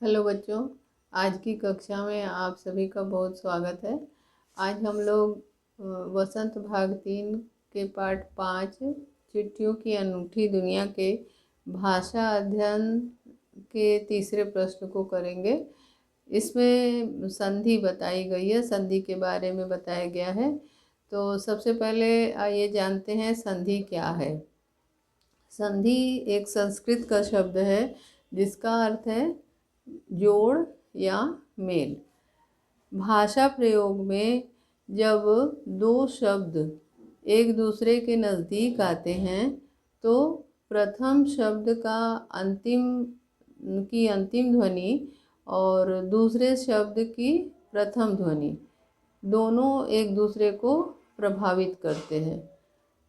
Hello बच्चों, आज की कक्षा में आप सभी का बहुत स्वागत है। आज हम लोग वसंत भाग 3 के पाठ 5 चिट्ठियों की अनूठी दुनिया के भाषा अध्ययन के तीसरे प्रश्न को करेंगे। इसमें संधि बताई गई है, संधि के बारे में बताया गया है। तो सबसे पहले आइए जानते हैं संधि क्या है। संधि एक संस्कृत का शब्द है जिसका अर्थ है जोड़ या मेल। भाषा प्रयोग में जब दो शब्द एक दूसरे के नज़दीक आते हैं तो प्रथम शब्द का अंतिम ध्वनि और दूसरे शब्द की प्रथम ध्वनि दोनों एक दूसरे को प्रभावित करते हैं।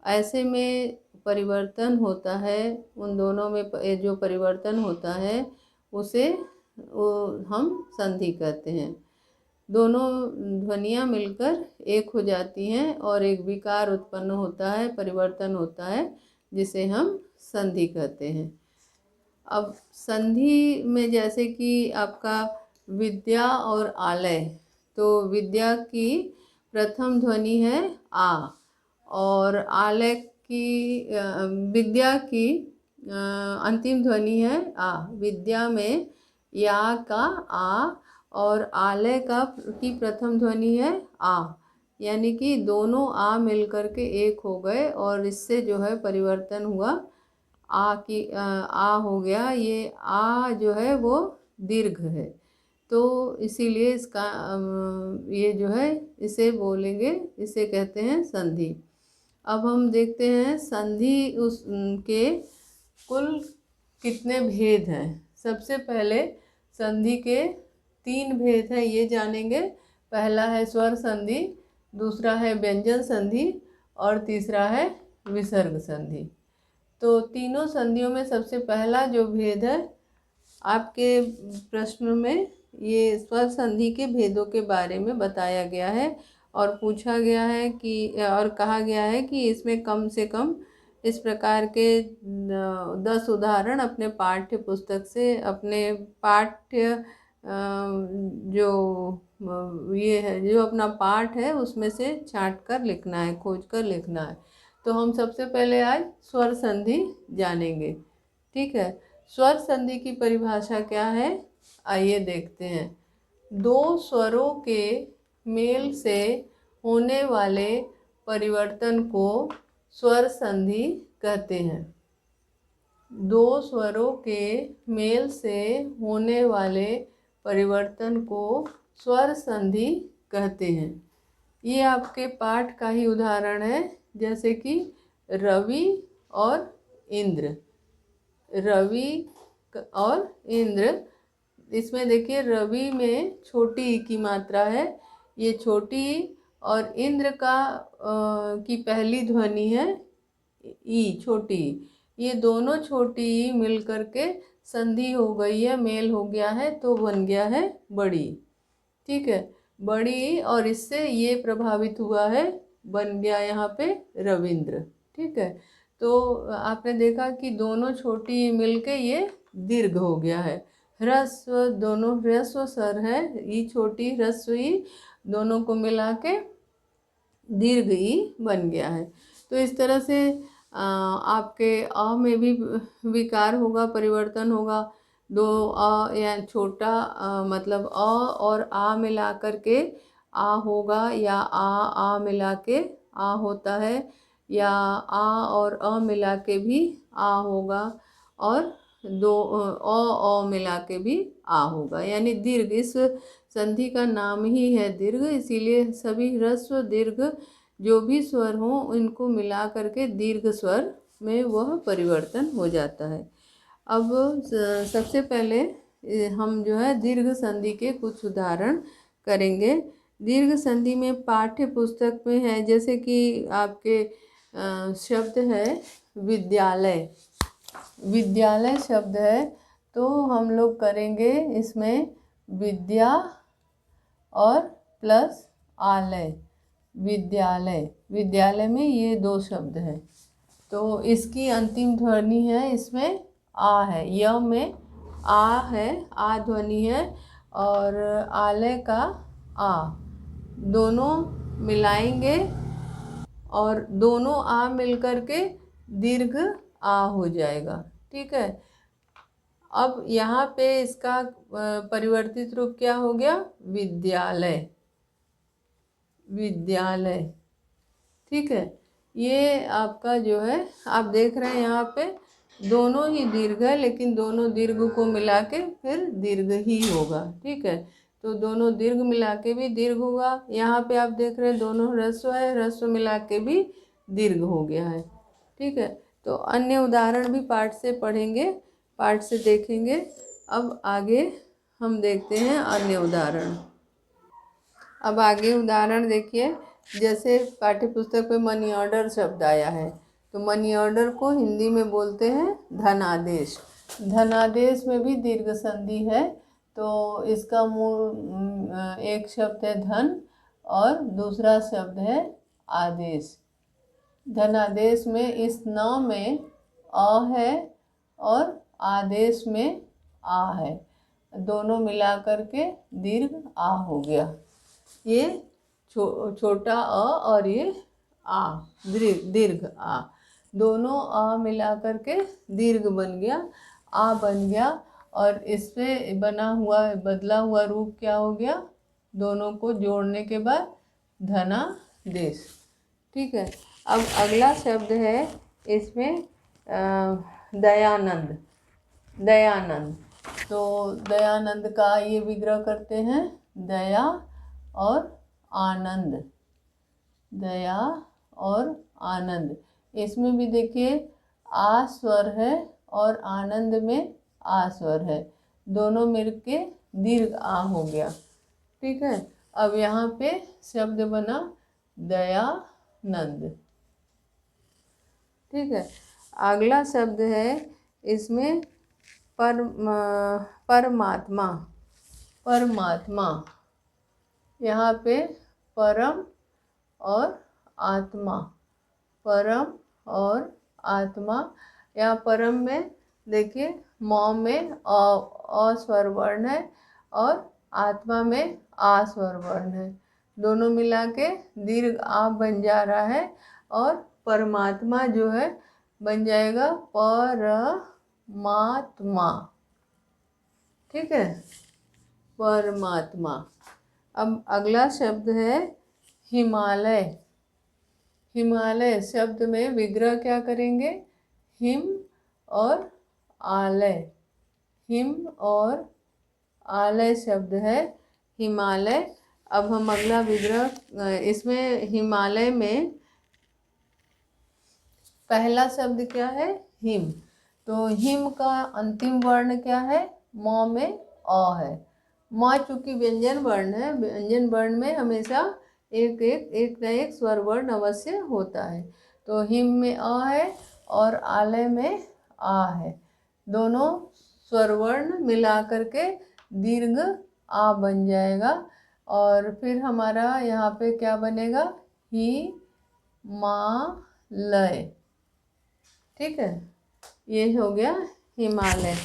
ऐसे में परिवर्तन होता है, उन दोनों में जो परिवर्तन होता है उसे हम संधि कहते हैं। दोनों ध्वनियाँ मिलकर एक हो जाती हैं और एक विकार उत्पन्न होता है, परिवर्तन होता है, जिसे हम संधि कहते हैं। अब संधि में जैसे कि आपका विद्या और आलय, तो विद्या की प्रथम ध्वनि है आ और आलय की विद्या की अंतिम ध्वनि है आ। विद्या में या का आ और आलय की प्रथम ध्वनि है आ, यानी कि दोनों आ मिलकर के एक हो गए और इससे जो है परिवर्तन हुआ। आ हो गया। ये आ जो है वो दीर्घ है, तो इसीलिए इसका ये जो है इसे बोलेंगे, इसे कहते हैं संधि। अब हम देखते हैं संधि उसके कुल कितने भेद हैं। सबसे पहले संधि के 3 भेद हैं, ये जानेंगे। पहला है स्वर संधि, दूसरा है व्यंजन संधि और तीसरा है विसर्ग संधि। तो तीनों संधियों में सबसे पहला जो भेद है आपके प्रश्न में, ये स्वर संधि के भेदों के बारे में बताया गया है और पूछा गया है कि और कहा गया है कि इसमें कम से कम इस प्रकार के 10 उदाहरण अपने पाठ्य पुस्तक से, अपने पाठ्य जो ये है, जो अपना पाठ है उसमें से छांट कर लिखना है, खोज कर लिखना है। तो हम सबसे पहले आज स्वर संधि जानेंगे, ठीक है। स्वर संधि की परिभाषा क्या है, आइए देखते हैं। दो स्वरों के मेल से होने वाले परिवर्तन को स्वर संधि कहते हैं। दो स्वरों के मेल से होने वाले परिवर्तन को स्वर संधि कहते हैं। ये आपके पाठ का ही उदाहरण है, जैसे कि रवि और इंद्र। रवि और इंद्र, इसमें देखिए रवि में छोटी ई की मात्रा है, ये छोटी ई, और इंद्र का की पहली ध्वनि है ई, छोटी ई। ये दोनों छोटी ई मिल करके संधि हो गई है, मेल हो गया है, तो बन गया है बड़ी, ठीक है, बड़ी। और इससे ये प्रभावित हुआ है, बन गया यहाँ पे रविंद्र, ठीक है। तो आपने देखा कि दोनों छोटी मिलके ये दीर्घ हो गया है। ह्रस्व, दोनों ह्रस्व स्वर है, ई छोटी ह्रस्व ई, दोनों को मिला के दीर्घ ई बन गया है। तो इस तरह से आपके अ में भी विकार होगा, परिवर्तन होगा। दो अ या छोटा मतलब अ और आ मिला करके आ होगा, या आ मिला के आ होता है, या आ और अ मिला के भी आ होगा, और दो अ मिला के भी आ होगा, यानी दीर्घ। इस संधि का नाम ही है दीर्घ, इसीलिए सभी ह्रस्व दीर्घ जो भी स्वर हों इनको मिला करके दीर्घ स्वर में वह परिवर्तन हो जाता है। अब सबसे पहले हम जो है दीर्घ संधि के कुछ उदाहरण करेंगे। दीर्घ संधि में पाठ्य पुस्तक में है, जैसे कि आपके शब्द है विद्यालय। विद्यालय शब्द है, तो हम लोग करेंगे इसमें विद्या और प्लस आलय, विद्यालय। विद्यालय में ये 2 शब्द हैं, तो इसकी अंतिम ध्वनि है, इसमें आ है, य में आ है, आ ध्वनि है, और आलय का आ, दोनों मिलाएंगे और दोनों आ मिलकर के दीर्घ आ हो जाएगा। ठीक है। अब यहाँ पे इसका परिवर्तित रूप क्या हो गया? विद्यालय, विद्यालय। ठीक है। ये आपका जो है, आप देख रहे हैं यहाँ पे दोनों ही दीर्घ है, लेकिन दोनों दीर्घ को मिला के फिर दीर्घ ही होगा। ठीक है। तो दोनों दीर्घ मिला के भी दीर्घ होगा। यहाँ पे आप देख रहे हैं दोनों ह्रस्व है, ह्रस्व मिला के भी दीर्घ हो गया है। ठीक है। तो अन्य उदाहरण भी पाठ से पढ़ेंगे, पाठ से देखेंगे। अब आगे हम देखते हैं अन्य उदाहरण। अब आगे उदाहरण देखिए, जैसे पाठ्य पुस्तक पे मनी ऑर्डर शब्द आया है, तो मनी ऑर्डर को हिंदी में बोलते हैं धनादेश। धनादेश में भी दीर्घ संधि है, तो इसका मूल एक शब्द है धन और दूसरा शब्द है आदेश। धनादेश में इस न में अ है और आदेश में आ है, दोनों मिला करके दीर्घ आ हो गया। ये छोटा अ और ये आ, दीर्घ आ, दोनों आ मिला करके दीर्घ बन गया, आ बन गया। और इससे बना हुआ बदला हुआ रूप क्या हो गया? दोनों को जोड़ने के बाद धनादेश। ठीक है। अब अगला शब्द है इसमें दयानंद, दयानंद। तो दयानंद का ये विग्रह करते हैं, दया और आनंद, दया और आनंद। इसमें भी देखिए आ स्वर है और आनंद में आ स्वर है, दोनों मिलके दीर्घ आ हो गया। ठीक है। अब यहाँ पे शब्द बना दयानंद। ठीक है। अगला शब्द है इसमें परमात्मा, परमात्मा। यहाँ पे परम और आत्मा, परम और आत्मा। यहाँ परम में देखिए म में अ स्वर वर्ण है और आत्मा में आ स्वर वर्ण है, दोनों मिला के दीर्घ आ बन जा रहा है और परमात्मा जो है बन जाएगा परमात्मा। ठीक है, परमात्मा। अब अगला शब्द है हिमालय। हिमालय शब्द में विग्रह क्या करेंगे? हिम और आलय, हिम और आलय शब्द है हिमालय। अब हम अगला विग्रह, इसमें हिमालय में पहला शब्द क्या है? हिम। तो हिम का अंतिम वर्ण क्या है? म में अ है। म चूंकि व्यंजन वर्ण है, व्यंजन वर्ण में हमेशा एक न एक स्वर वर्ण अवश्य होता है। तो हिम में अ है और आलय में आ है, दोनों स्वर वर्ण मिला करके दीर्घ आ बन जाएगा। और फिर हमारा यहाँ पे क्या बनेगा? ही मा लय। ठीक है, ये हो गया हिमालय।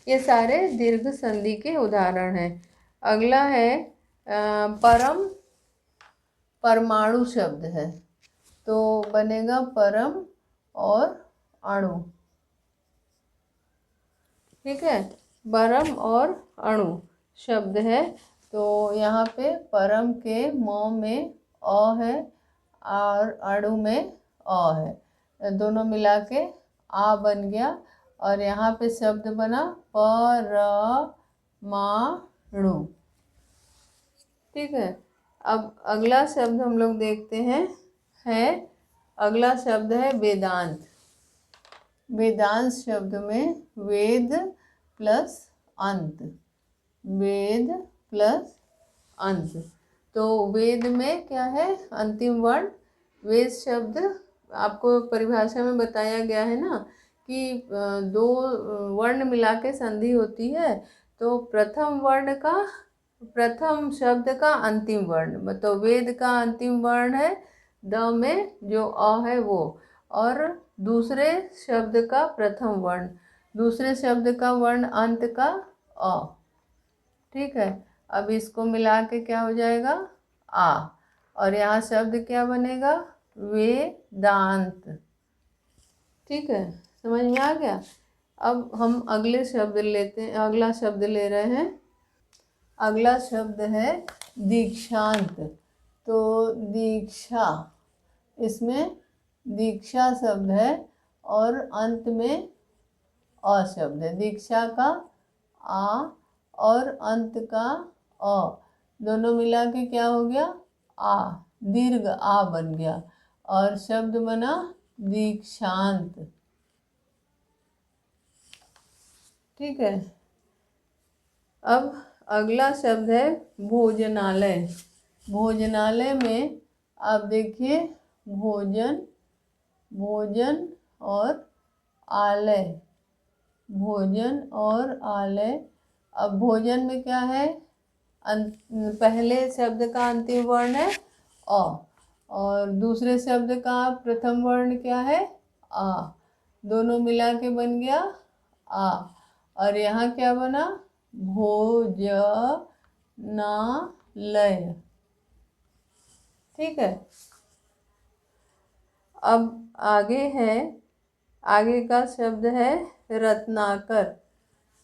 ये सारे दीर्घ संधि के उदाहरण हैं। अगला है परम, परमाणु शब्द है, तो बनेगा परम और अणु। ठीक है, परम और अणु शब्द है। तो यहाँ पे परम के म में अ है और अणु में अ है, दोनों मिला के आ बन गया और यहाँ पे शब्द बना परमाणु। ठीक है। अब अगला शब्द हम लोग देखते हैं, अगला शब्द है वेदांत। वेदांत शब्द में वेद प्लस अंत, वेद प्लस अंत। तो वेद में क्या है? अंतिम वर्ण। वेद शब्द आपको परिभाषा में बताया गया है ना कि दो वर्ण मिला के संधि होती है, तो प्रथम शब्द का अंतिम वर्ण, मतलब वेद का अंतिम वर्ण है द में जो अ है वो, और दूसरे शब्द का प्रथम वर्ण, दूसरे शब्द का वर्ण अंत का अ। ठीक है, अब इसको मिला के क्या हो जाएगा आ, और यहाँ शब्द क्या बनेगा वेदांत। ठीक है, समझ में आ गया। अब हम अगले शब्द लेते हैं, अगला शब्द ले रहे हैं। अगला शब्द है दीक्षांत। तो दीक्षा, इसमें दीक्षा शब्द है और अंत में अ शब्द है। दीक्षा का आ और अंत का अ दोनों मिला के क्या हो गया आ, दीर्घ आ बन गया और शब्द बना दीक्षांत। ठीक है, अब अगला शब्द है भोजनालय। भोजनालय में आप देखिए भोजन, भोजन और आलय, भोजन और आलय। अब भोजन में क्या है, पहले शब्द का अंतिम वर्ण है अ और दूसरे शब्द का प्रथम वर्ण क्या है आ, दोनों मिला के बन गया आ, और यहाँ क्या बना भोजनालय। ठीक है, अब आगे है, आगे का शब्द है रत्नाकर।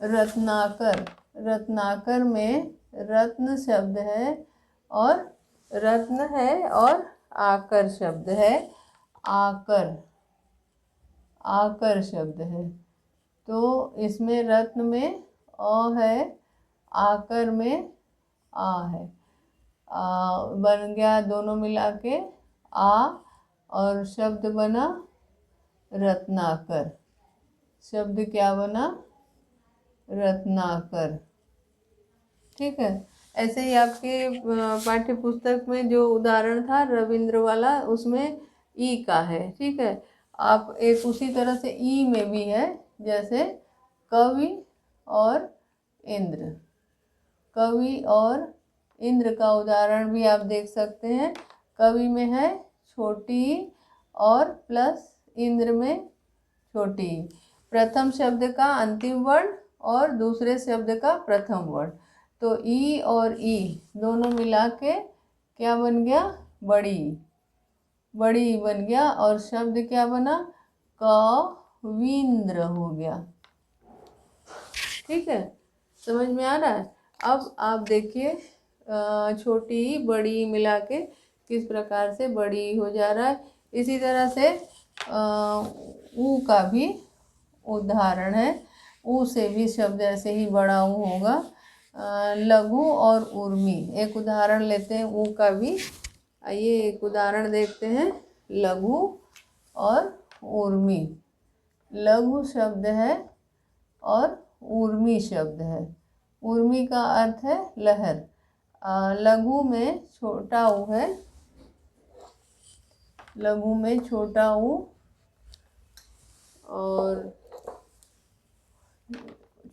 रत्नाकर, रत्नाकर में रत्न शब्द है और रत्न है और आकर शब्द है, आकर, आकर शब्द है। तो इसमें रत्न में अ है, आकर में आ है, बन गया दोनों मिला के आ और शब्द बना रत्नाकर। शब्द क्या बना रत्नाकर। ठीक है, ऐसे ही आपके पाठ्य पुस्तक में जो उदाहरण था रविंद्र वाला उसमें ई का है। ठीक है, आप एक उसी तरह से ई में भी है, जैसे कवि और इंद्र। कवि और इंद्र का उदाहरण भी आप देख सकते हैं। कवि में है छोटी और प्लस इंद्र में छोटी। प्रथम शब्द का अंतिम वर्ण और दूसरे शब्द का प्रथम वर्ण, तो ई और ई दोनों मिला के क्या बन गया बड़ी, बड़ी बन गया और शब्द क्या बना कविंद्र हो गया। ठीक है, समझ में आ रहा है। अब आप देखिए छोटी बड़ी मिला के किस प्रकार से बड़ी हो जा रहा है। इसी तरह से ऊ का भी उदाहरण है। ऊ से भी शब्द ऐसे ही बड़ा ऊ होगा। लघु और उर्मी, एक उदाहरण लेते हैं ऊ का भी। आइए एक उदाहरण देखते हैं लघु और उर्मी। लघु शब्द है और उर्मी शब्द है। उर्मी का अर्थ है लहर। लघु में छोटा ऊ है, लघु में छोटा ऊ और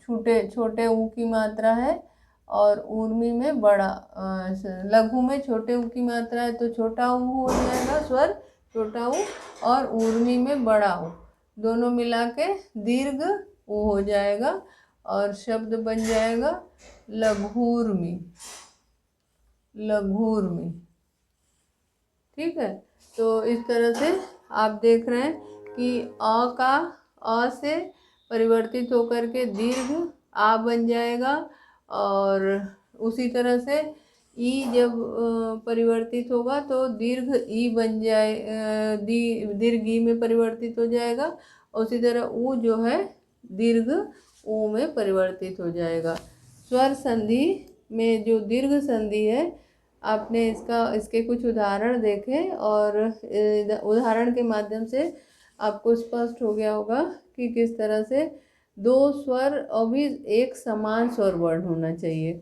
छोटे ऊ की मात्रा है और उर्मी में बड़ा, लघु में छोटे ऊ की मात्रा है तो छोटा ऊ हो जाएगा स्वर छोटा ऊ, और उर्मी में बड़ा ऊ, दोनों मिला के दीर्घ ऊ हो जाएगा और शब्द बन जाएगा लघूर्मी, लघूर्मी। ठीक है, तो इस तरह से आप देख रहे हैं कि अ का अ से परिवर्तित होकर के दीर्घ आ बन जाएगा और उसी तरह से ई जब परिवर्तित होगा तो दीर्घ ई बन जाए, दीर्घ ई में परिवर्तित हो जाएगा। उसी तरह ऊ जो है दीर्घ ऊ में परिवर्तित हो जाएगा। स्वर संधि में जो दीर्घ संधि है, आपने इसके कुछ उदाहरण देखे और उदाहरण के माध्यम से आपको स्पष्ट हो गया होगा कि किस तरह से दो स्वर और भी एक समान स्वर वर्ण होना चाहिए,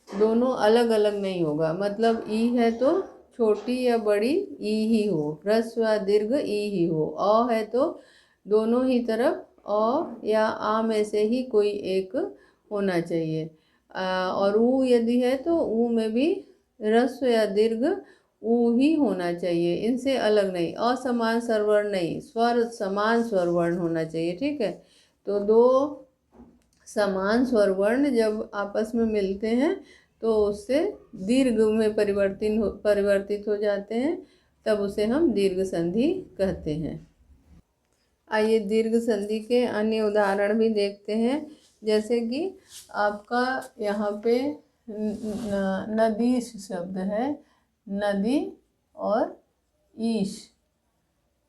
दोनों अलग अलग नहीं होगा। मतलब ई है तो छोटी या बड़ी ई ही हो, ह्रस्व या दीर्घ ई ही हो। अ है तो दोनों ही तरफ अ या आ में से ही कोई एक होना चाहिए। और ऊ यदि है तो ऊ में भी ह्रस्व या दीर्घ ऊ ही होना चाहिए, इनसे अलग नहीं। असमान स्वरवर्ण नहीं, स्वर समान स्वरवर्ण होना चाहिए। ठीक है, तो दो समान स्वर वर्ण जब आपस में मिलते हैं तो उससे दीर्घ में परिवर्तित हो जाते हैं, तब उसे हम दीर्घ संधि कहते हैं। आइए दीर्घ संधि के अन्य उदाहरण भी देखते हैं। जैसे कि आपका यहाँ पे नदीश शब्द है, नदी और ईश।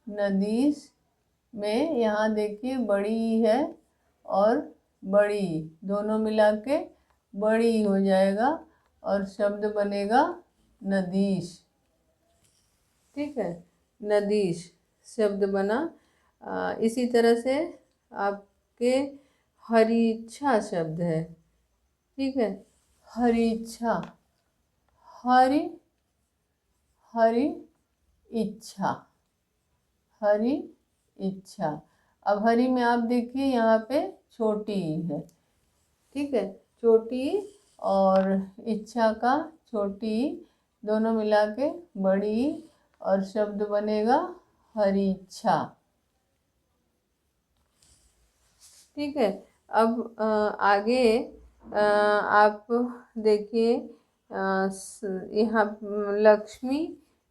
नदीश में यहाँ देखिए बड़ी है और बड़ी दोनों मिला के बड़ी हो जाएगा और शब्द बनेगा नदीश। ठीक है, नदीश शब्द बना। इसी तरह से आपके हरीच्छा शब्द है। ठीक है, हरीच्छा, हरि हरि इच्छा, हरि इच्छा। अब हरि में आप देखिए यहाँ पे छोटी है। ठीक है, छोटी और इच्छा का छोटी दोनों मिला के बड़ी और शब्द बनेगा हरीच्छा। ठीक है, अब आगे आप देखिए यहाँ लक्ष्मी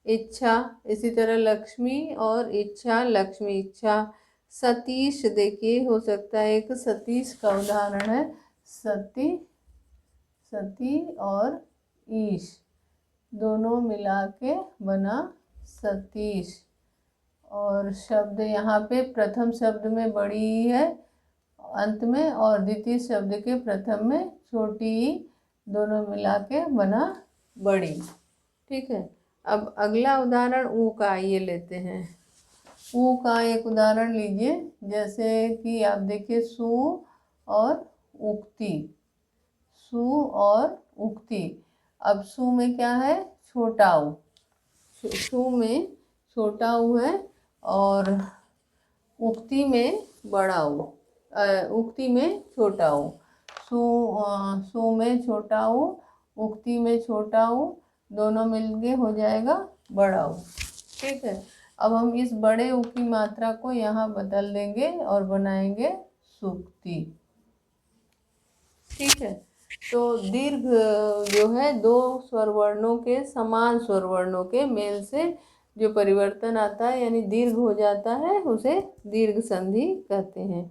इच्छा, इसी तरह लक्ष्मी और इच्छा, लक्ष्मी इच्छा। सतीश देखिए हो सकता है एक सतीश का उदाहरण है, सती, सती और ईश दोनों मिला के बना सतीश। और शब्द यहाँ पे प्रथम शब्द में बड़ी है अंत में और द्वितीय शब्द के प्रथम में छोटी, दोनों मिला के बना बड़ी। ठीक है, अब अगला उदाहरण ऊ का आइए लेते हैं। ऊ का एक उदाहरण लीजिए, जैसे कि आप देखिए सु और उक्ति, सु और उक्ति। अब सु में क्या है, छोटा ऊ, सु में छोटा ऊ है और उक्ति में बड़ा ऊ, उक्ति में छोटा ऊ। सु में छोटा ऊ, उक्ति में छोटा ऊ, दोनों मिलके हो जाएगा बड़ा ऊ। ठीक है, अब हम इस बड़े ऊ की मात्रा को यहाँ बदल देंगे और बनाएंगे सुक्ति। ठीक है, तो दीर्घ जो है दो स्वर वर्णों के, समान स्वर वर्णों के मेल से जो परिवर्तन आता है यानी दीर्घ हो जाता है, उसे दीर्घ संधि कहते हैं।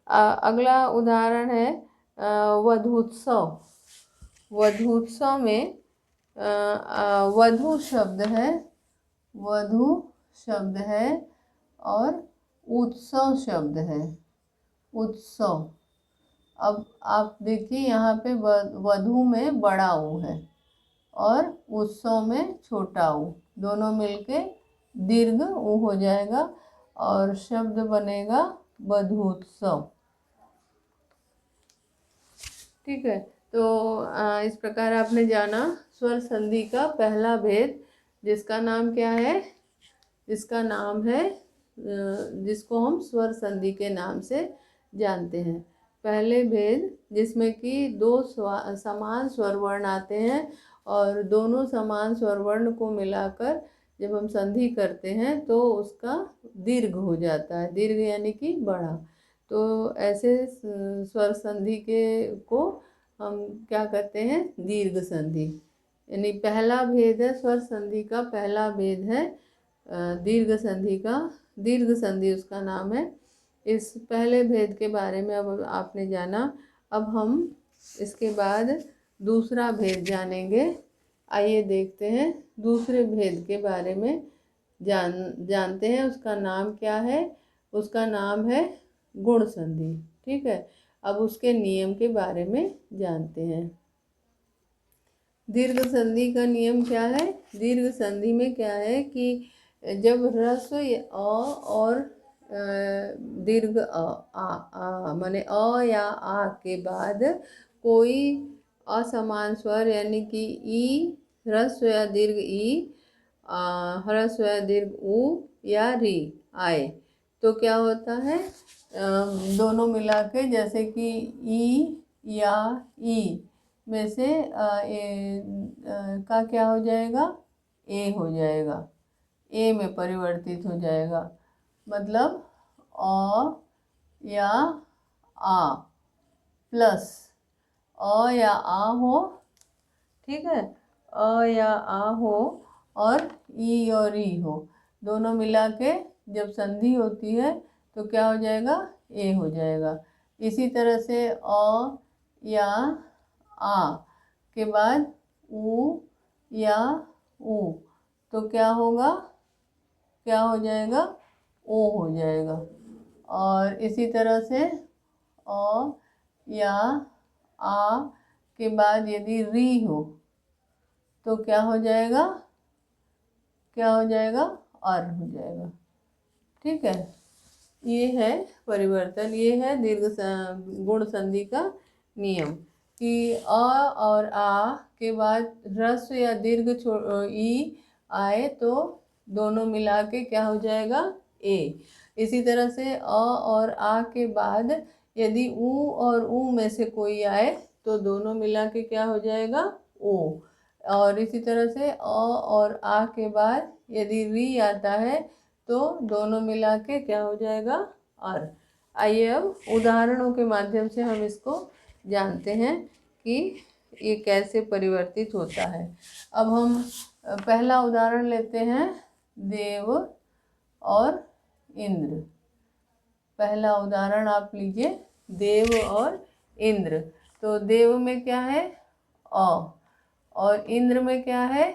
अगला उदाहरण है वधूत्सव। वधूत्सव में वधु शब्द है, वधु शब्द है और उत्सव शब्द है, उत्सव। अब आप देखिए यहाँ पे वधु में बड़ा ऊ है और उत्सव में छोटा ऊ, दोनों मिलके दीर्घ ऊ हो जाएगा और शब्द बनेगा वधूत्सव। ठीक है, तो इस प्रकार आपने जाना स्वर संधि का पहला भेद, जिसका नाम क्या है, जिसका नाम है जिसको हम स्वर संधि के नाम से जानते हैं। पहले भेद जिसमें कि दो समान स्वर वर्ण आते हैं और दोनों समान स्वर वर्ण को मिलाकर जब हम संधि करते हैं तो उसका दीर्घ हो जाता है, दीर्घ यानी कि बड़ा। तो ऐसे स्वर संधि के को हम क्या कहते हैं, दीर्घ संधि। यानी पहला भेद है स्वर संधि का, पहला भेद है दीर्घ संधि का, दीर्घ संधि उसका नाम है। इस पहले भेद के बारे में अब आपने जाना। अब हम इसके बाद दूसरा भेद जानेंगे। आइए देखते हैं दूसरे भेद के बारे में जानते हैं। उसका नाम क्या है, उसका नाम है गुण संधि। ठीक है, अब उसके नियम के बारे में जानते हैं। दीर्घ संधि का नियम क्या है, दीर्घ संधि में क्या है कि जब ह्रस्व अ और दीर्घ आ माने अ या आ के बाद कोई असमान स्वर यानी कि ई, ह्रस्व या दीर्घ ई, ह्रस्व या दीर्घ ऊ या री आए तो क्या होता है, दोनों मिला के जैसे कि ई या ई में से का क्या हो जाएगा, ए हो जाएगा, ए में परिवर्तित हो जाएगा। मतलब अ या आ, प्लस अ या आ हो, ठीक है, अ या आ हो और ई और ई हो, दोनों मिला के जब संधि होती है तो क्या हो जाएगा, ए हो जाएगा। इसी तरह से अ या आ के बाद ऊ या ऊ, तो क्या होगा, क्या हो जाएगा, ओ हो जाएगा। और इसी तरह से अ या आ के बाद यदि री हो तो क्या हो जाएगा, क्या हो जाएगा, अर हो जाएगा। ठीक है, ये है परिवर्तन, ये है गुण संधि का नियम कि अ और आ के बाद ह्रस्व या दीर्घ ई आए तो दोनों मिला के क्या हो जाएगा, ए। इसी तरह से अ और आ के बाद यदि ऊ और ऊ में से कोई आए तो दोनों मिला के क्या हो जाएगा, ओ। और इसी तरह से अ और आ के बाद यदि री आता है तो दोनों मिला के क्या हो जाएगा, और। आइए अब उदाहरणों के माध्यम से हम इसको जानते हैं कि ये कैसे परिवर्तित होता है। अब हम पहला उदाहरण लेते हैं, देव और इंद्र। पहला उदाहरण आप लीजिए, देव और इंद्र। तो देव में क्या है, अ, और इंद्र में क्या है,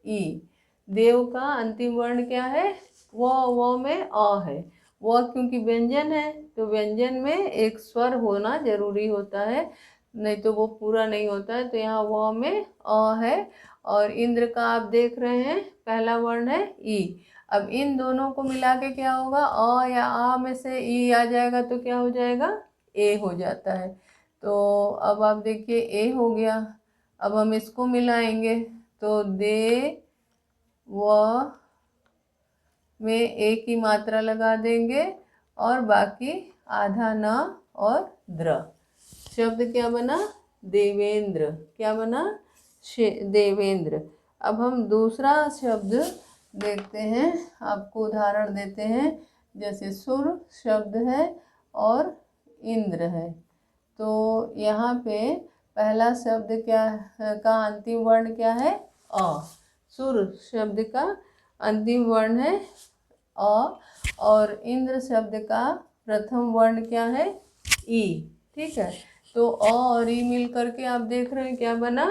ई। देव का अंतिम वर्ण क्या है, वो में अ है। वह क्योंकि व्यंजन है तो व्यंजन में एक स्वर होना जरूरी होता है, नहीं तो वो पूरा नहीं होता है। तो यहाँ वह में अ है। और इंद्र का आप देख रहे हैं पहला वर्ण है ई। अब इन दोनों को मिला के क्या होगा, अ या आ में से ई आ जाएगा तो क्या हो जाएगा, ए हो जाता है। तो अब आप देखिए ए हो गया। अब हम इसको मिलाएंगे तो दे व में ए की मात्रा लगा देंगे और बाकी आधा न और द्र। शब्द क्या बना, देवेंद्र। क्या बना, देवेंद्र। अब हम दूसरा शब्द देखते हैं, आपको उदाहरण देते हैं। जैसे सुर शब्द है और इंद्र है, तो यहाँ पे पहला शब्द क्या का अंतिम वर्ण क्या है, अ। सुर शब्द का अंतिम वर्ण है अ, और इंद्र शब्द का प्रथम वर्ण क्या है, ई। ठीक है, तो अ और ई मिल करके आप देख रहे हैं क्या बना,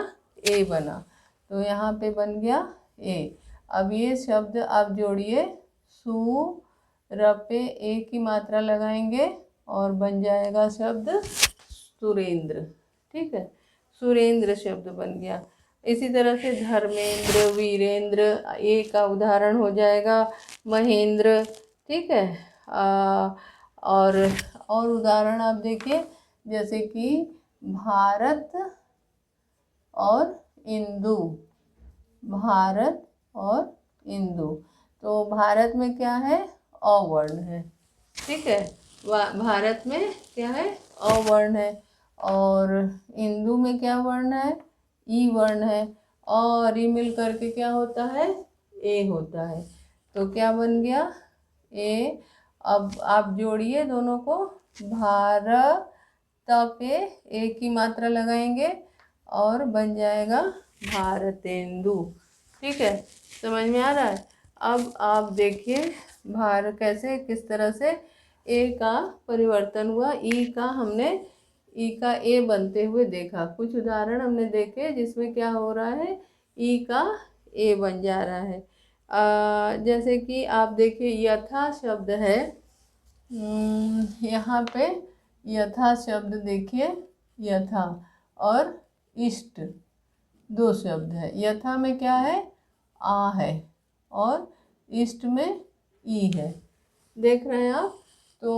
ए बना। तो यहाँ पे बन गया ए। अब ये शब्द आप जोड़िए, सु र पे ए की मात्रा लगाएंगे और बन जाएगा शब्द सुरेंद्र। ठीक है, सुरेंद्र शब्द बन गया। इसी तरह से धर्मेंद्र, वीरेंद्र, ए का उदाहरण हो जाएगा महेंद्र। ठीक है, और उदाहरण आप देखिए, जैसे कि भारत और इंदु। भारत और इंदु, तो भारत में क्या है, अवर्ण है। ठीक है, भारत में क्या है, अवर्ण है। और इंदु में क्या वर्ण है, ई वर्ण है। और ई मिल करके क्या होता है, ए होता है। तो क्या बन गया, ए। अब आप जोड़िए दोनों को, भारत पे ए की मात्रा लगाएंगे और बन जाएगा भारतेंदु। ठीक है, समझ में आ रहा है। अब आप देखिए कैसे किस तरह से ए का परिवर्तन हुआ, ई का हमने ई का ए बनते हुए देखा। कुछ उदाहरण हमने देखे जिसमें क्या हो रहा है, ई का ए बन जा रहा है। जैसे कि आप देखिए यथा शब्द है, यहाँ पे यथा शब्द देखिए, यथा और इष्ट दो शब्द है। यथा में क्या है, आ है और इष्ट में ई है, देख रहे हैं आप। तो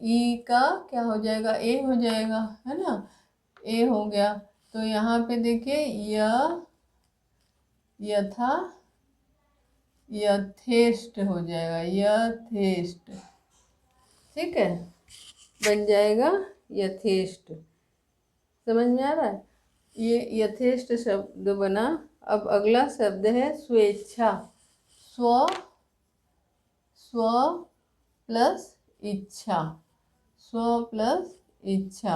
ई का क्या हो जाएगा, ए हो जाएगा, है ना, ए हो गया। तो यहाँ पे देखिए यथा यथेष्ट हो जाएगा, यथेष्ट। ठीक है, बन जाएगा यथेष्ट। समझ में आ रहा है, ये यथेष्ट शब्द बना। अब अगला शब्द है स्वेच्छा। स्व प्लस इच्छा, स्व प्लस इच्छा।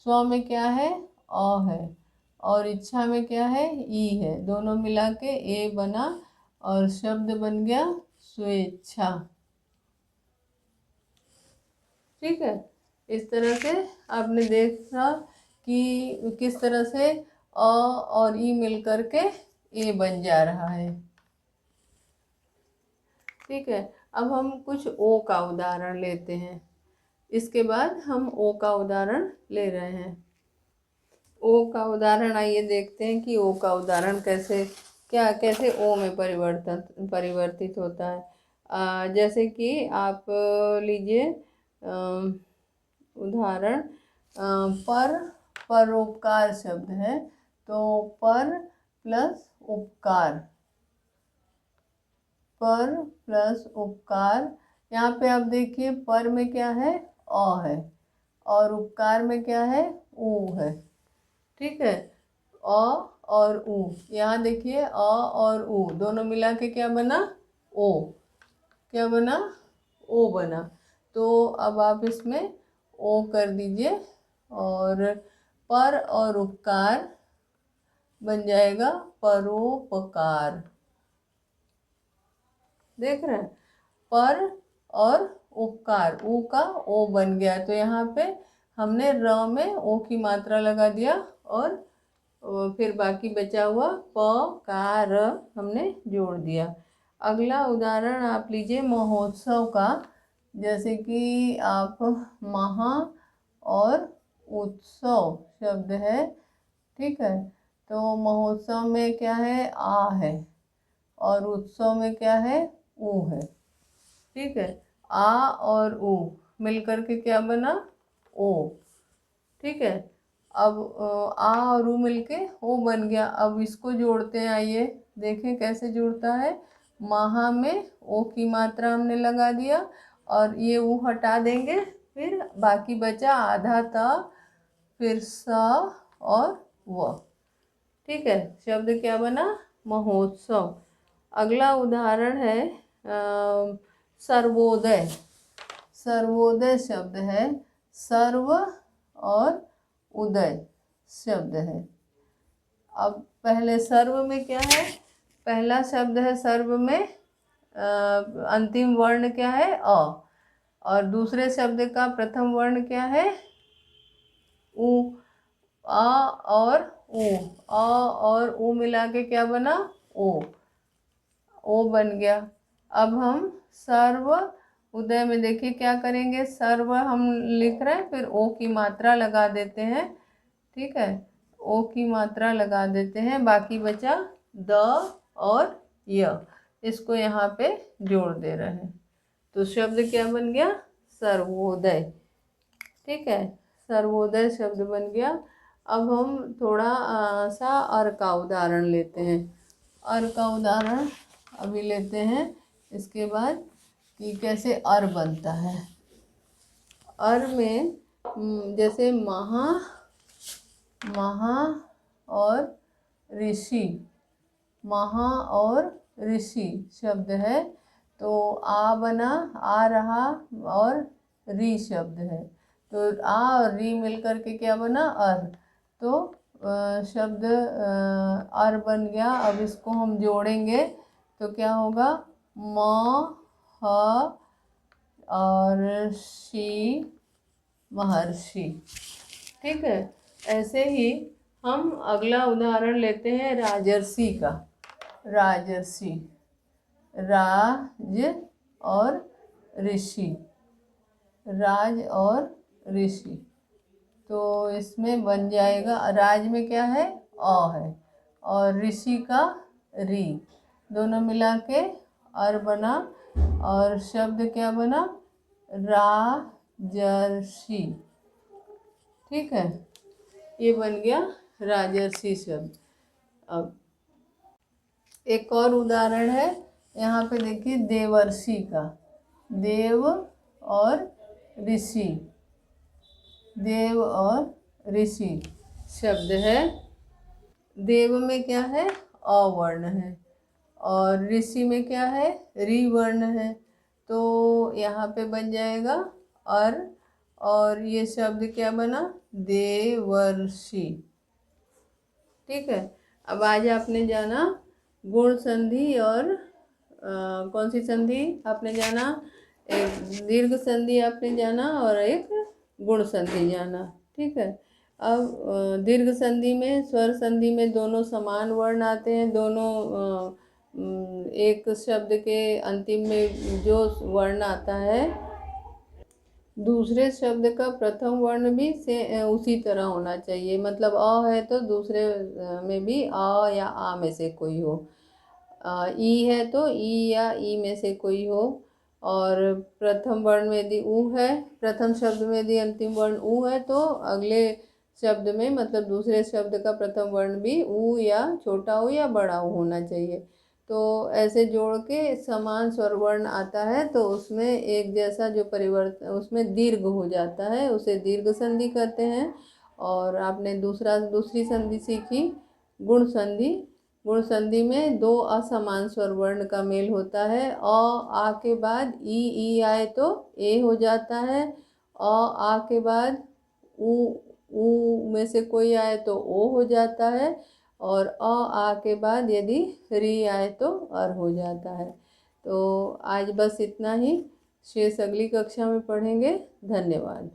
स्व में क्या है, अ है, और इच्छा में क्या है, ई है। दोनों मिला के ए बना और शब्द बन गया स्वेच्छा। ठीक है, इस तरह से आपने देखा कि किस तरह से अ और ई मिलकर के ए बन जा रहा है। ठीक है, अब हम कुछ ओ का उदाहरण लेते हैं। इसके बाद हम ओ का उदाहरण ले रहे हैं। ओ का उदाहरण आइए देखते हैं कि ओ का उदाहरण कैसे ओ में परिवर्तित होता है। जैसे कि आप लीजिए उदाहरण, परोपकार शब्द है, तो पर प्लस उपकार, पर प्लस उपकार। यहाँ पे आप देखिए पर में क्या है, अ है, और उपकार में क्या है, ऊ है। ठीक है, अ और ऊ। यहाँ देखिए अ और ऊ दोनों मिला के क्या बना, ओ। क्या बना, ओ बना। तो अब आप इसमें ओ कर दीजिए और पर और उपकार बन जाएगा परोपकार। देख रहे हैं, पर और उपकार, ऊ का ओ बन गया। तो यहाँ पे हमने र में ओ की मात्रा लगा दिया और फिर बाकी बचा हुआ प का र हमने जोड़ दिया। अगला उदाहरण आप लीजिए महोत्सव का। जैसे कि आप महा और उत्सव शब्द है। ठीक है, तो महोत्सव में क्या है, आ है, और उत्सव में क्या है, ऊ है। ठीक है, आ और ऊ मिलकर के क्या बना, ओ। ठीक है, अब आ और ऊ मिलके ओ बन गया। अब इसको जोड़ते हैं, आइए देखें कैसे जुड़ता है। महा में ओ की मात्रा हमने लगा दिया और ये ऊ हटा देंगे, फिर बाकी बचा आधा त, फिर स और व। ठीक है, शब्द क्या बना, महोत्सव। अगला उदाहरण है सर्वोदय। सर्वोदय शब्द है, सर्व और उदय शब्द है। अब पहले सर्व में क्या है, पहला शब्द है सर्व में अंतिम वर्ण क्या है, अ, और दूसरे शब्द का प्रथम वर्ण क्या है, उ। अ और उ, अ और उ मिला के क्या बना, ओ। ओ बन गया। अब हम सर्व उदय में देखिए क्या करेंगे, सर्व हम लिख रहे हैं, फिर ओ की मात्रा लगा देते हैं। ठीक है, ओ की मात्रा लगा देते हैं, बाकी बचा द और य। इसको यहाँ पे जोड़ दे रहे हैं, तो शब्द क्या बन गया, सर्वोदय। ठीक है, सर्वोदय शब्द बन गया। अब हम थोड़ा सा अर का उदाहरण लेते हैं। अर का उदाहरण अभी लेते हैं, इसके बाद कि कैसे अर बनता है। अर में जैसे महा, महा और ऋषि, महा और ऋषि शब्द है, तो आ बना, आ रहा, और री शब्द है, तो आ और री मिलकर के क्या बना, अर। तो शब्द अर बन गया। अब इसको हम जोड़ेंगे तो क्या होगा, म, ह और शी, महर्षि। ठीक है, ऐसे ही हम अगला उदाहरण लेते हैं राजर्षि का। राजर्षि, राज और ऋषि, राज और ऋषि। तो इसमें बन जाएगा, राज में क्या है, अ है, और ऋषि का री, दोनों मिला के अर बना, और शब्द क्या बना, राजर्षि। ठीक है, ये बन गया राजर्षि शब्द। अब एक और उदाहरण है, यहाँ पे देखिए देवर्षि का। देव और ऋषि, देव और ऋषि शब्द है। देव में क्या है, अ वर्ण है, और ऋषि में क्या है, री वर्ण है। तो यहाँ पे बन जाएगा अर और ये शब्द क्या बना, देवर्षि। ठीक है। अब आज आपने जाना गुण संधि और कौन सी संधि आपने जाना, एक दीर्घ संधि आपने जाना और एक गुण संधि जाना। ठीक है। अब दीर्घ संधि में, स्वर संधि में दोनों समान वर्ण आते हैं, दोनों एक शब्द के अंतिम में जो वर्ण आता है दूसरे शब्द का प्रथम वर्ण भी से उसी तरह होना चाहिए। मतलब अ है तो दूसरे में भी अ या आ में से कोई हो, ई है तो ई या ई में से कोई हो, और प्रथम वर्ण में यदि ऊ है, प्रथम शब्द में यदि अंतिम वर्ण ऊ है तो अगले शब्द में, मतलब दूसरे शब्द का प्रथम वर्ण भी ऊ या छोटा ऊ या बड़ा ऊ होना चाहिए। तो ऐसे जोड़ के समान स्वर वर्ण आता है तो उसमें एक जैसा जो परिवर्तन, उसमें दीर्घ हो जाता है, उसे दीर्घ संधि कहते हैं। और आपने दूसरी संधि सीखी गुण संधि। गुण संधि में दो असमान स्वर वर्ण का मेल होता है। आ के बाद ई आए तो ए हो जाता है, आ के बाद ऊ में से कोई आए तो ओ हो जाता है, और आ के बाद यदि री आए तो अर हो जाता है। तो आज बस इतना ही, शेष अगली कक्षा में पढ़ेंगे। धन्यवाद।